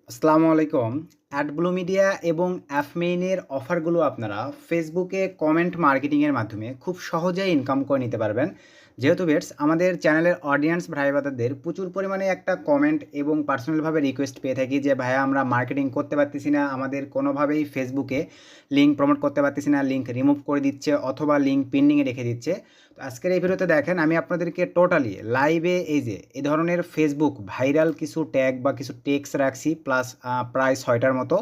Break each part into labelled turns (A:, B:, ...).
A: আসসালামু আলাইকুম। অ্যাডব্লু মিডিয়া এবং অ্যাপমেইনের অফারগুলো আপনারা ফেসবুকে কমেন্ট মার্কেটিংয়ের মাধ্যমে খুব সহজেই ইনকাম করে নিতে পারবেন। যেহেতু ভিউয়ার্স আমাদের চ্যানেলের অডিয়েন্স ভাই ব্রাদারদের প্রচুর পরিমাণে একটা কমেন্ট এবং পার্সোনালভাবে রিকোয়েস্ট পেয়ে থাকি যে ভাইয়া আমরা মার্কেটিং করতে পারতেছি না, আমাদের কোনোভাবেই ফেসবুকে লিঙ্ক প্রমোট করতে পারতেছি না, লিঙ্ক রিমুভ করে দিচ্ছে অথবা লিঙ্ক পেন্ডিংয়ে রেখে দিচ্ছে। তো আজকের এই ভিডিওতে দেখেন আমি আপনাদেরকে টোটালি লাইভে এই যে এই ধরনের ফেসবুক ভাইরাল কিছু ট্যাগ বা কিছু টেক্সট রাখছি প্লাস প্রায় 6টার মতো।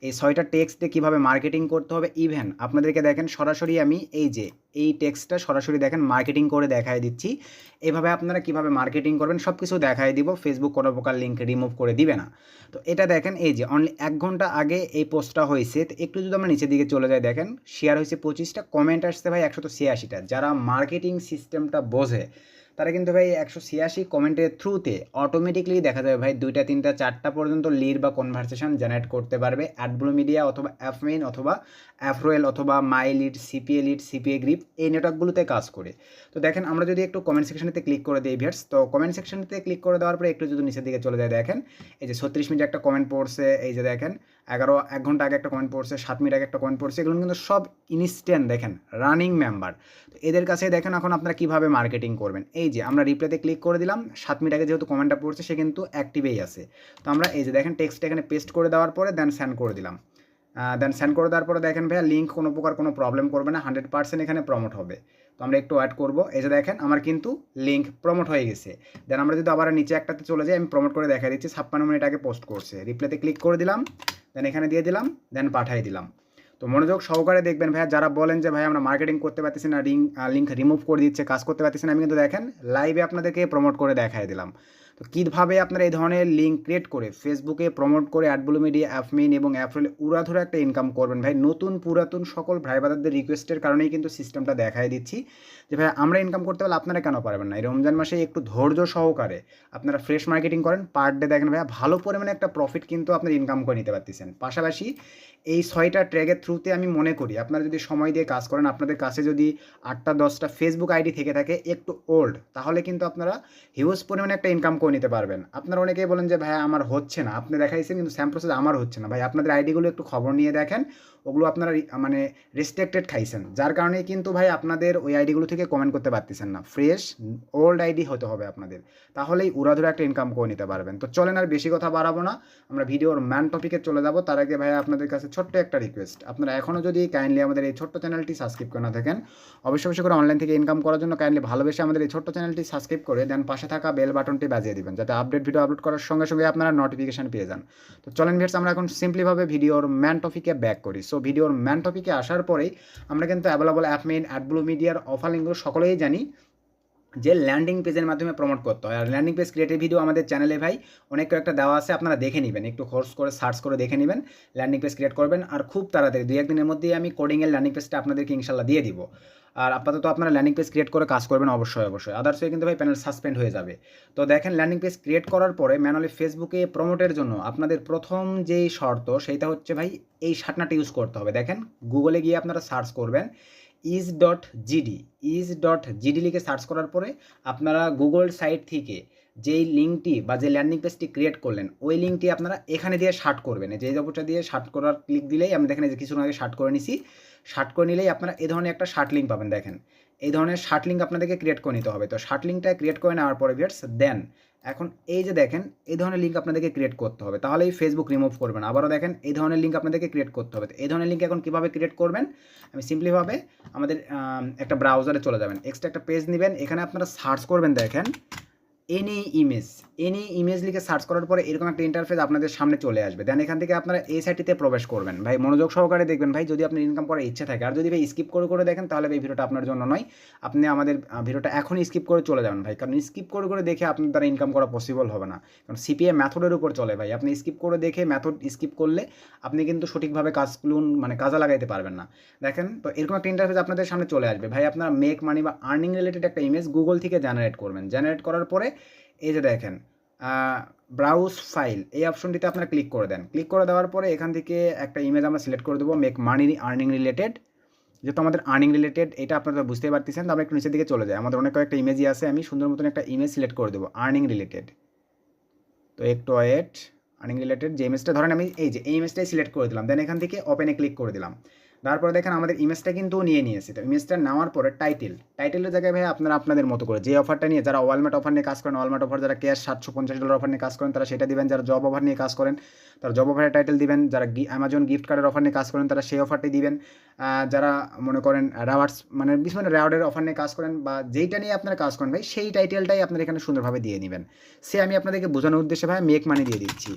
A: এই 6টা টেক্সট দিয়ে কীভাবে মার্কেটিং করতে হবে ইভেন আপনাদেরকে দেখেন সরাসরি আমি এই যে এই টেক্সটটা সরাসরি দেখেন মার্কেটিং করে দেখায় দিচ্ছি। এভাবে আপনারা কিভাবে মার্কেটিং করবেন সব কিছু দেখায় দিব। ফেসবুক কোনো প্রকার লিঙ্ক রিমুভ করে দিবে না। তো এটা দেখেন এই যে অনলি 1 ঘন্টা আগে এই পোস্টটা হয়েছে। তো একটু যদি আমরা নিচের দিকে চলে যাই দেখেন শেয়ার হয়েছে 25টা, কমেন্ট আসছে ভাই 186টা। যারা মার্কেটিং সিস্টেমটা বোঝে তারা কিন্তু ভাই 186 কমেন্টের থ্রুতে অটোমেটিকলি দেখা যাবে ভাই 2টা 3টা 4টা পর্যন্ত লিড বা কনভারসেশন জেনারেট করতে পারবে অ্যাডব্লু মিডিয়া অথবা অ্যাপমেইন অথবা অ্যাফরোয়েল অথবা মাই লিড সিপিএ গ্রিপ এই নেটওয়ার্কগুলোতে কাজ করে। তো দেখেন আমরা যদি একটু কমেন্ট সেকশনেতে ক্লিক করে দিই ভিউয়ার্স, তো কমেন্ট সেকশনেতে ক্লিক করে দেওয়ার পরে একটু যদি নিচের দিকে চলে যায় দেখেন এই যে 36 মিনিট একটা কমেন্ট পড়ছে, এই যে দেখেন 1 ঘন্টা আগে একটা কমেন্ট পড়ছে, 7 মিনিট আগে একটা কমেন্ট পড়ছে। এগুলো কিন্তু সব ইনস্ট্যান্ট দেখেন রানিং মেম্বার। তো এদের কাছে দেখেন এখন আপনারা কীভাবে মার্কেটিং করবেন। এই যে আমরা রিপ্লাইতে ক্লিক করে দিলাম, 7 মিনিট আগে যেহেতু কমেন্টটা পড়ছে সে কিন্তু অ্যাক্টিভেই আছে। তো আমরা এই যে দেখেন টেক্সট এখানে পেস্ট করে দেওয়ার পরে দেন সেন্ড করে দিলাম। দেন সেন্ড করে দেওয়ার পরে দেখেন ভাইয়া লিঙ্ক কোনো প্রকার কোনো প্রবলেম করবে না, 100% এখানে প্রমোট হবে। তো আমরা একটু অ্যাড করবো, এই যে দেখেন আমার কিন্তু লিঙ্ক প্রমোট হয়ে গেছে। দেন আমরা যদি আবার নিচে একটাতে চলে যাই আমি প্রমোট করে দেখা দিচ্ছি 56 মিনিট আগে পোস্ট করছে। রিপ্লাইতে ক্লিক করে দিলাম, দেন এখানে দিয়ে দিলাম, দেন পাঠিয়ে দিলাম। তো মনোযোগ সহকারে দেখবেন ভাইয়া, যারা বলেন যে ভাই আমরা মার্কেটিং করতে পারতেছি না, লিঙ্ক রিমুভ করে দিচ্ছে, কাজ করতে পারতেছি না, আমি কিন্তু দেখেন লাইভে আপনাদেরকে প্রমোট করে দেখাই দিলাম। তো কীভাবে আপনারা এই ধরনের লিঙ্ক ক্রিয়েট করে ফেসবুকে প্রমোট করে অ্যাডব্লু মিডিয়া অ্যাপমেইন এবং অ্যাফরোলে উড়াধুরা একটা ইনকাম করবেন ভাই। নতুন পুরাতন সকল ভাই ব্রাদারদের রিকোয়েস্টের কারণেই কিন্তু সিস্টেমটা দেখাই দিচ্ছি যে ভাই আমরা ইনকাম করতে পারলে আপনারা কেন পারবেন না। এই রমজান মাসে একটু ধৈর্য সহকারে আপনারা ফ্রেশ মার্কেটিং করেন, পার ডে দেখেন ভাইয়া ভালো পরিমাণে একটা প্রফিট কিন্তু আপনারা ইনকাম করে নিতে পারতেছেন। পাশাপাশি এই 6টা ট্র্যাগের থ্রুতে আমি মনে করি আপনারা যদি সময় দিয়ে কাজ করেন, আপনাদের কাছে যদি 8টা 10টা ফেসবুক আইডি থেকে থাকে একটু ওল্ড, তাহলে কিন্তু আপনারা হিউজ পরিমাণে একটা ইনকাম করে নিতে পারবেন। আপনারা অনেকেই বলেন যে ভাই আমার হচ্ছে না, আপনি দেখাইছেন কিন্তু সেম প্রসেস আমার হচ্ছে না। ভাই আপনাদের আইডিগুলো একটু খবর নিয়ে দেখেন, ওগুলো আপনারা মানে রেস্ট্রিক্টেড খাইছেন, যার কারণেই কিন্তু ভাই আপনাদের ওই আইডিগুলো থেকে কমেন্ট করতে পারতেছেন না। ফ্রেশ ওল্ড আইডি হতে হবে আপনাদের, তাহলেই উড়াধুরা একটা ইনকাম করে নিতে পারবেন। তো চলেন আর বেশি কথা বাড়াবো না, আমরা ভিডিওর ম্যান টপিকে চলে যাব। তার আগে ভাই আপনাদের কাছে ছোট্ট একটা রিকোয়েস্ট, আপনারা এখনও যদি কাইন্ডলি আমাদের এই ছোট্ট চ্যানেলটি সাবস্ক্রাইব করে না থাকেন, অবশ্যই করে অনলাইন থেকে ইনকাম করার জন্য কাইন্ডলি ভালোবেসে আমাদের এই ছোট্ট চ্যানেলটি সাবস্ক্রাইব করে দেন পাশে থাকা বেল বাটনটি বাজিয়ে দিবেন, যাতে আপডেট ভিডিও আপলোড করার সঙ্গে সঙ্গে আপনারা নোটিফিকেশন পেয়ে যান। তো চলেন ভিউয়ার্স আমরা এখন সিম্পলিভাবে ভিডিওর ম্যান টপিকে ব্যাক করি। সো ভিডিওর ম্যান টপিকে আসার পরেই আমরা কিন্তু অ্যাভেলেবল অ্যাপমেইন অ্যাডব্লু মিডিয়ার অফার লিঙ্কগুলো সকলেই জানি যে ল্যান্ডিং পেজের মাধ্যমে প্রমোট করতে হয়। আর ল্যান্ডিং পেজ ক্রিয়েটের ভিডিও আমাদের চ্যানেলে ভাই অনেক কয়েকটা দেওয়া আছে, আপনারা দেখে নেবেন, একটু কোর্স করে সার্চ করে দেখে নেবেন, ল্যান্ডিং পেজ ক্রিয়েট করবেন। আর খুব তাড়াতাড়ি 2-1 দিনের মধ্যেই আমি কোডিংয়ের ল্যান্ডিং পেজটা আপনাদেরকে ইনশাল্লাহ দিয়ে দিব। আর আপাতত আপনারা ল্যান্ডিং পেজ ক্রিয়েট করে কাজ করবেন অবশ্যই, আদার্স হয়ে কিন্তু ভাই প্যানেল সাসপেন্ড হয়ে যাবে। তো দেখেন ল্যান্ডিং পেজ ক্রিয়েট করার পরে ম্যানুয়ালি ফেসবুকে প্রমোটের জন্য আপনাদের প্রথম যেই শর্ত সেইটা হচ্ছে ভাই এই শাটনাটা ইউজ করতে হবে। দেখেন গুগলে গিয়ে আপনারা সার্চ করবেন is.gd লিখে সার্চ করার পরে আপনারা গুগল সাইট থেকে যেই লিঙ্কটি বা যে ল্যান্ডিং পেজটি ক্রিয়েট করলেন ওই লিঙ্কটি আপনারা এখানে দিয়ে শার্ট করবেন। যে অপরটা দিয়ে শার্ট করার ক্লিক দিলেই আমি দেখেন যে কিছুক্ষণ আগে শার্ট করে নিছি, শার্ট করে নিলেই আপনারা এই ধরনের একটা শার্ট লিঙ্ক পাবেন। দেখেন এই ধরনের শার্ট লিঙ্ক আপনাদেরকে ক্রিয়েট করে নিতে হবে। তো শার্ট লিঙ্কটা ক্রিয়েট করে নেওয়ার পরে ভিউয়ার্স দেন এখন এই যে দেখেন এই ধরনের লিঙ্ক আপনাদেরকে ক্রিয়েট করতে হবে, তাহলেই ফেসবুক রিমুভ করবেন। আবারও দেখেন এই ধরনের লিঙ্ক আপনাদেরকে ক্রিয়েট করতে হবে। তো এই ধরনের লিঙ্ক এখন কীভাবে ক্রিয়েট করবেন, আমি সিম্পলিভাবে আমাদের একটা ব্রাউজারে চলে যাবেন, এক্সট্রা একটা পেজ নেবেন, এখানে আপনারা সার্চ করবেন দেখেন এনি ইমেজ লিখে সার্চ করার পরে এরকম একটা ইন্টারফেস আপনাদের সামনে চলে আসবে। দেন এখান থেকে আপনারা এই সাইটটিতে প্রবেশ করবেন। ভাই মনোযোগ সহকারে দেখবেন ভাই, যদি আপনি ইনকাম করার ইচ্ছা থাকে। আর যদি ভাই স্কিপ করে দেখেন তাহলে এই ভিডিওটা আপনার জন্য নয়, আপনি আমাদের ভিডিওটা এখনই স্কিপ করে চলে যাবেন ভাই, কারণ স্কিপ করে দেখে আপনার দ্বারা ইনকাম করা পসিবল হবে না, কারণ সিপিএ মেথডের উপর চলে ভাই। আপনি স্কিপ করে দেখে মেথড স্কিপ করলে আপনি কিন্তু সঠিকভাবে কাজগুলো মানে কাজে লাগাইতে পারবেন না। দেখেন তো এরকম একটা ইন্টারফেস আপনাদের সামনে চলে আসবে ভাই, আপনারা মেক মানি বা আর্নিং রিলেটেড একটা ইমেজ গুগল থেকে জেনারেট করবেন। জেনারেট করার পরে এই যে দেখেন ব্রাউজ ফাইল এই অপশনটিতে আপনারা ক্লিক করে দেন। ক্লিক করে দেওয়ার পরে এখান থেকে একটা ইমেজ আমরা সিলেক্ট করে দেবো মেক মানি আর্নিং রিলেটেড, যেহেতু আমাদের আর্নিং রিলেটেড এটা আপনারা বুঝতে পারতেছেন। তো আমরা একটু নিচের দিকে চলে যাই, আমাদের অনেক কয়েকটা ইমেজই আছে, আমি সুন্দর মতন একটা ইমেজ সিলেক্ট করে দেবো আর্নিং রিলেটেড। তো একটু ওয়েট, আর্নিং রিলেটেড যে ইমেজটা ধরেন আমি এই যে এই ইমেজটাই সিলেক্ট করে দিলাম, দেন এখান থেকে ওপেনে ক্লিক করে দিলাম। তারপরে দেখেন আমাদের ইমেজটা কিন্তু নিয়ে নিয়েছে। তো ইমেজটা নেওয়ার পরে টাইটেলের জায়গায় ভাই আপনারা আপনাদের মতো করে যে অফারটা নিয়ে, যারা ওয়ালমার্ট অফার নিয়ে কাজ করেন, ওয়ালমার্ট অফার যারা ক্যাশ $750 অফার নিয়ে কাজ করেন তারা সেটা দিবেন, যারা জব অফার নিয়ে কাজ করেন তারা জব অফারের টাইটেল দিবেন, যারা অ্যামাজন গিফট কার্ডের অফার নিয়ে কাজ করেন তারা সেই অফারটি দিবেন, যারা মনে করেন রেওয়ার্ডস মানে বিভিন্ন রেওয়ার্ডের অফার নিয়ে কাজ করেন বা যেইটা নিয়ে আপনারা কাজ করেন ভাই সেই টাইটেলটাই আপনারা এখানে সুন্দরভাবে দিয়ে নেবেন। সে আমি আপনাদেরকে বোঝানোর উদ্দেশ্যে ভাই মেক মানি দিয়ে দিচ্ছি,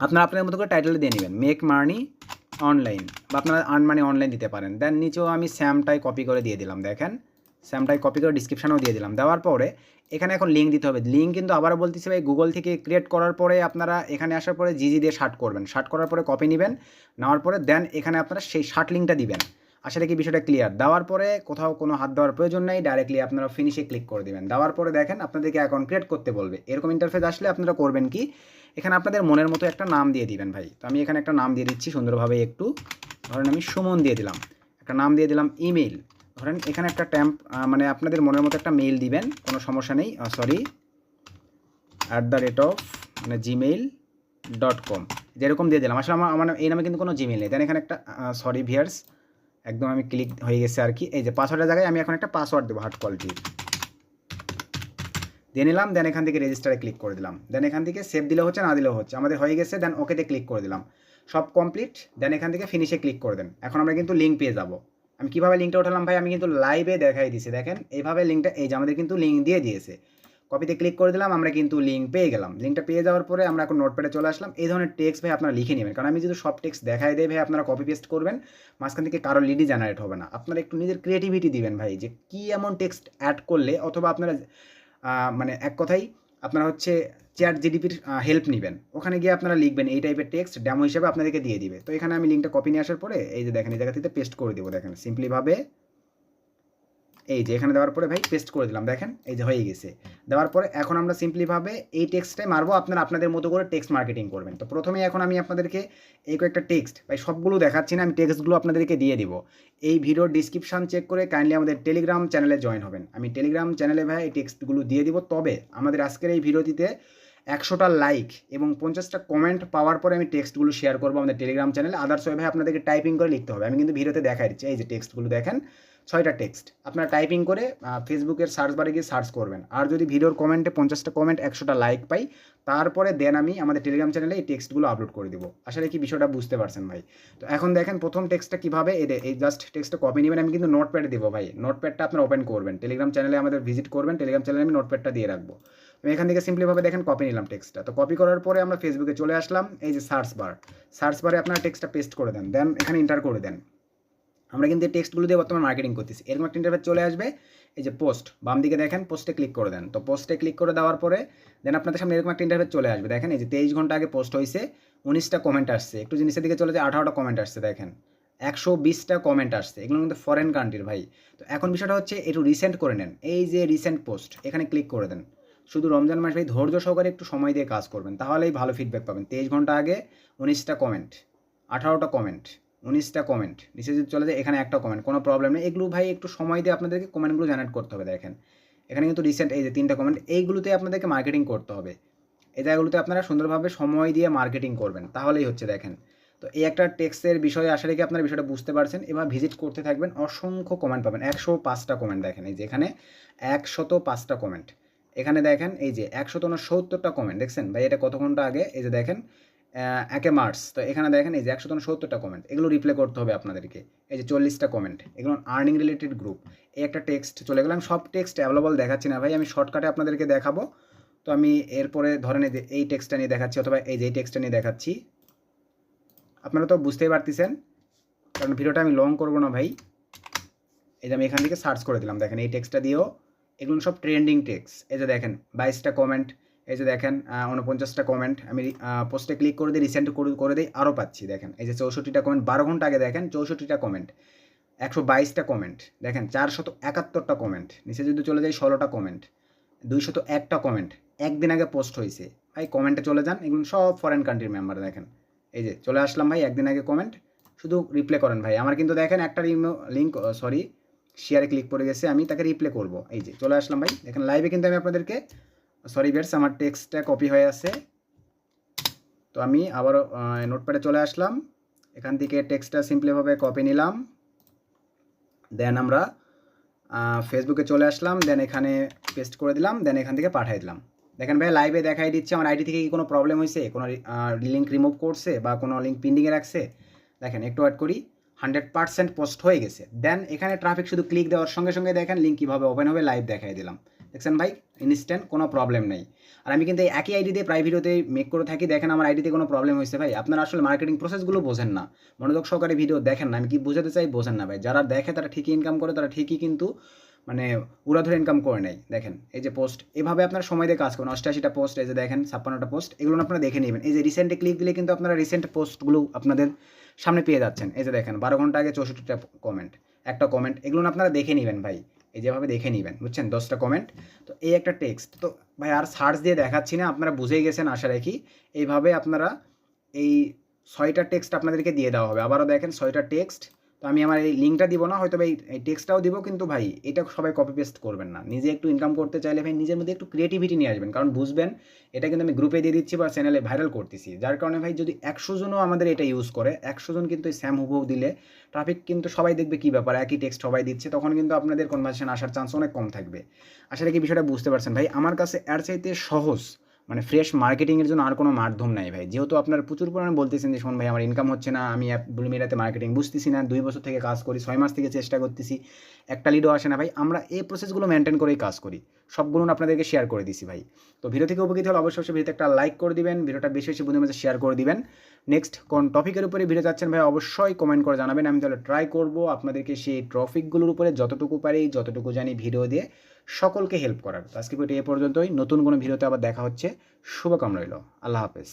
A: আপনারা আপনাদের মতো করে টাইটেলটা দিয়ে নেবেন মেক মানি অনলাইন, বা আপনারা আর্ন মানি অনলাইন দিতে পারেন। দেন নিচেও আমি স্যামটাই কপি করে দিয়ে দিলাম, দেখেন স্যামটাই কপি করে ডিসক্রিপশানেও দিয়ে দিলাম। দেওয়ার পরে এখানে এখন লিঙ্ক দিতে হবে। লিঙ্ক কিন্তু আবারও বলতেছি ভাই, গুগল থেকে ক্রিয়েট করার পরে আপনারা এখানে আসার পরে জিজি দিয়ে শার্ট করবেন, শার্ট করার পরে কপি নেবেন, নেওয়ার পরে দেন এখানে আপনারা সেই শার্ট লিঙ্কটা দিবেন। আসলে কি বিষয়টা ক্লিয়ার? দেওয়ার পরে কোথাও কোনো হাত দেওয়ার প্রয়োজন নেই, ডাইরেক্টলি আপনারা ফিনিশে ক্লিক করে দেবেন। দেওয়ার পরে দেখেন আপনাদেরকে অ্যাকাউন্ট ক্রিয়েট করতে বলবে। এরকম ইন্টারফেস আসলে আপনারা করবেন কি, এখানে আপনাদের মনের মতো একটা নাম দিয়ে দিবেন ভাই। তো আমি এখানে একটা নাম দিয়ে দিচ্ছি সুন্দরভাবে, একটু ধরেন আমি সুমন দিয়ে দিলাম, একটা নাম দিয়ে দিলাম। ইমেল ধরেন এখানে একটা ট্যাম্প মানে আপনাদের মনের মতো একটা মেইল দিবেন, কোনো সমস্যা নেই, সরি মানে gmail.com যেরকম দিয়ে দিলাম। আসলে আমার এই নামে কিন্তু কোনো জিমেল নেই। দেন এখানে একটা সরি ভিয়ার্স একদম আমি ক্লিক হয়ে গেছে আর কি। এই যে পাসওয়ার্ডের জায়গায় আমি এখন একটা পাসওয়ার্ড দেবো হার্ড কোয়ালিটির দিয়ে নিলাম। দেন এখান থেকে রেজিস্টারে ক্লিক করে দিলাম। দেন এখান থেকে সেভ দিলে হচ্ছে না দিলেও হচ্ছে, আমাদের হয়ে গেছে। দেন ওকেতে ক্লিক করে দিলাম, সব কমপ্লিট। দেন এখান থেকে ফিনিশে ক্লিক করে দেন। এখন আমরা কিন্তু লিঙ্ক পেয়ে যাব। আমি কীভাবে লিঙ্কটা উঠালাম ভাই, আমি কিন্তু লাইভে দেখাই দিছি, দেখেন এইভাবে লিঙ্কটা, এই যে আমাদের কিন্তু লিঙ্ক দিয়ে দিয়েছে। কপিতে ক্লিক করে দিলাম, আমরা কিন্তু লিঙ্ক পেয়ে গেলাম। লিঙ্কটা পেয়ে যাওয়ার পরে আমরা এখন নোটপ্যাডে চলে আসলাম। এই ধরনের টেক্সট ভাই আপনারা লিখে নেবেন, কারণ আমি যদি সব টেক্সট দেখাই দেয় ভাই আপনারা কপি পেস্ট করবেন, মাঝখান থেকে কারো লিডই জেনারেট হবে না। আপনারা একটু নিজের ক্রিয়েটিভিটি দিবেন ভাই, যে কী এমন টেক্সট অ্যাড করলে, অথবা আপনারা মানে এক কথাই আপনারা হচ্ছে চ্যাট জিডিপির হেল্প নেবেন, ওখানে গিয়ে আপনারা লিখবেন এই টাইপের টেক্সট, ডেমো হিসেবে আপনাদেরকে দিয়ে দিবে। তো এখানে আমি লিঙ্কটা কপি নিয়ে আসার পরে এই যে দেখেন এই জায়গাতে পেস্ট করে দেবো, দেখেন সিম্পলিভাবে এই যে এখানে দেওয়ার পরে ভাই পেস্ট করে দিলাম, দেখেন এই যে হয়ে গেছে। দেওয়ার পরে এখন আমরা সিম্পলিভাবে এই টেক্সটটাই মারবো, আপনারা আপনাদের মতো করে টেক্সট মার্কেটিং করবেন। তো প্রথমে এখন আমি আপনাদেরকে এই কয়েকটা টেক্সট ভাই সবগুলো দেখাচ্ছি না, আমি টেক্সটগুলো আপনাদেরকে দিয়ে দিব। এই ভিডিওর ডিসক্রিপশান চেক করে কাইন্ডলি আমাদের টেলিগ্রাম চ্যানেলে জয়েন হবেন। আমি টেলিগ্রাম চ্যানেলে ভাই এই টেক্সটগুলো দিয়ে দিব। তবে আমাদের আজকের এই ভিডিওটিতে 100টা লাইক এবং 50টা কমেন্ট পাওয়ার পরে আমি টেক্সটগুলো শেয়ার করবো আমাদের টেলিগ্রাম চ্যানেলে। আদার্স ওয়ে ভাই আপনাদেরকে টাইপিং করে লিখতে হবে, আমি কিন্তু ভিডিওতে দেখাই দিচ্ছি। এই যে টেক্সটগুলো দেখেন 6টা টেক্সট, আপনারা টাইপিং করে ফেসবুকের সার্চ বারে গিয়ে সার্চ করবেন। আর যদি ভিডিওর কমেন্টে 50টা কমেন্ট 100টা লাইক পাই, তারপরে দেন আমি আমাদের টেলিগ্রাম চ্যানেলে এই টেক্সটগুলো আপলোড করে দেবো। আসলে কি বিষয়টা বুঝতে পারছেন ভাই? তো এখন দেখেন প্রথম টেক্সটটা কীভাবে, এই জাস্ট টেক্সটটা কপি নেবেন, আমি কিন্তু নোটপ্যাডে দেবো ভাই। নোটপ্যাডটা আপনারা ওপেন করবেন, টেলিগ্রাম চ্যানেলে আমাদের ভিজিট করবেন, টেলিগ্রাম চ্যানেলে আমি নোটপ্যাডটা দিয়ে রাখবো। আমি এখান থেকে সিম্পলিভাবে দেখেন কপি নিলাম টেক্সটটা। তো কপি করার পরে আমরা ফেসবুকে চলে আসলাম। এই যে সার্চ বারে আপনারা টেক্সটটা পেস্ট করে দেন, দেন এখানে এন্টার করে দেন। আমরা কিন্তু এই টেক্সটগুলো দিয়ে বর্তমানে মার্কেটিং করতেছি। এরকম একটা ইন্টারফেস চলে আসবে, এই যে পোস্ট, বাম দিকে দেখেন পোস্টে ক্লিক করে দেন। তো পোস্টে ক্লিক করে দেওয়ার পরে দেন আপনাদের সামনে এরকম একটা ইন্টারফেস চলে আসবে, দেখেন এই যে 23 ঘন্টা আগে পোস্ট হয়েছে, 19টা কমেন্ট আসছে। একটু জিনিসের দিকে চলে যায়, 18টা কমেন্ট আসছে, দেখেন 120টা কমেন্ট আসছে। এগুলো কিন্তু ফরেন কান্ট্রির ভাই। তো এখন বিষয়টা হচ্ছে একটু রিসেন্ট করে নেন, এই যে রিসেন্ট পোস্ট এখানে ক্লিক করে দেন। শুধু রমজান মাস ভাই ধৈর্য সহকারে একটু সময় দিয়ে কাজ করবেন, তাহলেই ভালো ফিডব্যাক পাবেন। 23 ঘন্টা আগে 19টা কমেন্ট, 18টা কমেন্ট, 19টা কমেন্ট, নিচে যদি চলে যায় এখানে একটা কমেন্ট, কোনো প্রবলেম নেই। এগুলো ভাই একটু সময় দিয়ে আপনাদেরকে কমেন্টগুলো জেনারেট করতে হবে। দেখেন এখানে কিন্তু রিসেন্ট এই যে 3টা কমেন্ট, এইগুলোতে আপনাদেরকে মার্কেটিং করতে হবে। এই জায়গাগুলোতে আপনারা সুন্দরভাবে সময় দিয়ে মার্কেটিং করবেন, তাহলেই হচ্ছে। দেখেন তো এই একটা টেক্সটের বিষয়ে আশা রেখে আপনারা বিষয়টা বুঝতে পারছেন। এবার ভিজিট করতে থাকবেন, অসংখ্য কমেন্ট পাবেন, 105টা কমেন্ট। দেখেন এই যে এখানে 105টা কমেন্ট, এখানে দেখেন এই যে 169টা কমেন্ট, দেখছেন ভাই এটা কত ঘন্টা আগে। এই যে দেখেন 1 মার্চ, তো এখানে দেখেন এই যে 169টা কমেন্ট, এগুলো রিপ্লাই করতে হবে আপনাদেরকে। এই যে 40টা কমেন্ট, এগুলো আর্নিং রিলেটেড গ্রুপ। এই একটা টেক্সট চলে গেলাম, সব টেক্সট অ্যাভেলেবল দেখাচ্ছি না ভাই, আমি শর্টকাটে আপনাদেরকে দেখাবো। তো আমি এরপরে ধরেন এই যে এই টেক্সটটা নিয়ে দেখাচ্ছি, অথবা এই যে এই টেক্সটটা নিয়ে দেখাচ্ছি। আপনারা তো বুঝতেই পারতেছেন, কারণ ভিডিওটা আমি লং করবো না ভাই। এই যে আমি এখান থেকে সার্চ করে দিলাম, দেখেন এই টেক্সটটা দিয়েও, এগুলো সব ট্রেন্ডিং টেক্সট। এই যে দেখেন 22টা কমেন্ট, এই যে দেখেন 49টা কমেন্ট। আমি পোস্টে ক্লিক করে দিই, রিসেন্ট করে দিই, আরও পাচ্ছি। দেখেন এই যে 64টা কমেন্ট, 12 ঘন্টা আগে দেখেন 64টা কমেন্ট, 122টা কমেন্ট, দেখেন 471টা কমেন্ট। নিচে যদি চলে যায় 16টা কমেন্ট, 201টা কমেন্ট, একদিন আগে পোস্ট হয়েছে। ভাই কমেন্টে চলে যান, এগুলো সব ফরেন কান্ট্রির মেম্বার। দেখেন এই যে চলে আসলাম ভাই, একদিন আগে কমেন্ট, শুধু রিপ্লে করেন ভাই। আমার কিন্তু দেখেন একটা লিঙ্ক শেয়ারে ক্লিক করে গেছে, আমি তাকে রিপ্লে করব। এই যে চলে আসলাম ভাই, দেখেন লাইভে কিন্তু আমি আপনাদেরকে, সরি ভিউয়ার্স আমার টেক্সটটা কপি হয়ে আছে, তো আমি আবারও নোটপ্যাডে চলে আসলাম, এখান থেকে টেক্সটটা সিম্পলিভাবে কপি নিলাম, দেন আমরা ফেসবুকে চলে আসলাম, দেন এখানে পেস্ট করে দিলাম, দেন এখান থেকে পাঠিয়ে দিলাম। দেখেন ভাই লাইভে দেখাই দিচ্ছে আমার আইডি থেকে কি কোনো প্রবলেম হয়েছে, কোনো লিঙ্ক রিমুভ করছে বা কোনো লিঙ্ক পেন্ডিংয়ে রাখছে। দেখেন একটু ওয়েট করি, 100% পোস্ট হয়ে গেছে। দেন এখানে ট্রাফিক শুধু ক্লিক দেওয়ার সঙ্গে সঙ্গে দেখেন লিঙ্ক কীভাবে ওপেন হবে লাইভ দেখাই দিলাম। দেখছেন ভাই ইনস্ট্যান্ট, কোনো প্রবলেম নেই। আর আমি কিন্তু এই একই আইডি দিয়ে প্রায় ভিডিওতে মেক করে থাকি। দেখেন আমার আইডিতে কোনো প্রবলেম হয়েছে ভাই, আপনারা আসলে মার্কেটিং প্রসেসগুলো বোঝেন না, মনোযোগ সহকারে ভিডিও দেখেন না। আমি কি বোঝাতে চাই বোঝেন না ভাই, যারা দেখে তারা ঠিকই ইনকাম করে, তারা ঠিকই কিন্তু মানে উড়াধরে ইনকাম করে নেয়। দেখেন এই যে পোস্ট, এভাবে আপনার সময় দিয়ে কাজ করুন। 88টা পোস্ট, এই যে দেখেন 56টা পোস্ট, এগুলো আপনারা দেখে নেবেন। এই যে রিসেন্টে ক্লিক দিলে কিন্তু আপনারা রিসেন্ট পোস্টগুলো আপনাদের সামনে পেয়ে যাচ্ছেন। এই যে দেখেন 12 ঘন্টা আগে 64টা কমেন্ট, একটা কমেন্ট, এগুলো আপনারা দেখে নেবেন ভাই, এই যেভাবে দেখে নেবেন, বুঝছেন, 10টা কমেন্ট। তো এই একটা টেক্সট, তো ভাই আর সার্চ দিয়ে দেখাচ্ছি না, আপনারা বুঝেই গেছেন আশা রাখি। এইভাবে আপনারা এই 6টা টেক্সট আপনাদেরকে দিয়ে দেওয়া হবে। আবারও দেখেন 6টা টেক্সট। তো আমি আমার এই লিঙ্কটা দিব না, হয়তো এই টেক্সটটাও দিব, কিন্তু ভাই এটা সবাই কপি পেস্ট করবেন না। নিজে একটু ইনকাম করতে চাইলে ভাই নিজের মধ্যে একটু ক্রিয়েটিভিটি নিয়ে আসবেন, কারণ বুঝবেন এটা কিন্তু আমি গ্রুপে দিয়ে দিচ্ছি বা চ্যানেলে ভাইরাল করতেছি। যার কারণে ভাই যদি 100 জনও আমাদের এটা ইউজ করে, 100 জন কিন্তু এই স্যাম হুবহু দিলে ট্রাফিক কিন্তু সবাই দেখবে কী ব্যাপার, একই টেক্সট সবাই দিচ্ছে, তখন কিন্তু আপনাদের কনভার্সেশন আসার চান্স অনেক কম থাকবে। আসলে কি বিষয়টা বুঝতে পারছেন ভাই? আমার কাছে এর চাইতে সহজ মানে ফ্রেশ মার্কেটিংয়ের জন্য আর কোনো মাধ্যম নাই ভাই। যেহেতু আপনারা প্রচুর পরিমাণে বলতেছেন যে শোন ভাই আমার ইনকাম হচ্ছে না, আমি ব্লু মিডিয়াতে মার্কেটিং বুঝতেছি না, 2 বছর থেকে কাজ করি, 6 মাস থেকে চেষ্টা করতেছি, একটা লিডও আসে না ভাই। আমরা এই প্রসেসগুলো মেনটেন করেই কাজ করি, সবগুলো আপনাদেরকে শেয়ার করে দিছি ভাই। তো ভিডিও থেকে উপকৃত হলে অবশ্যই ভিডিওতে একটা লাইক করে দিবেন, ভিডিওটা বেশি বেশি বন্ধুদের মাঝে শেয়ার করে দিবেন। নেক্সট কোন টপিকের উপরে ভিডিও চাচ্ছেন ভাই অবশ্যই কমেন্ট করে জানাবেন, আমি তাহলে ট্রাই করব আপনাদেরকে সেই টপিকগুলোর উপরে যতটুকু পারি যতটুকু জানি ভিডিও দিয়ে সকলকে হেল্প করার। তো আজকে ভিডিও এ পর্যন্তই, নতুন কোনো ভিডিওতে আবার দেখা হচ্ছে। শুভকামনা রইল, আল্লাহ হাফেজ।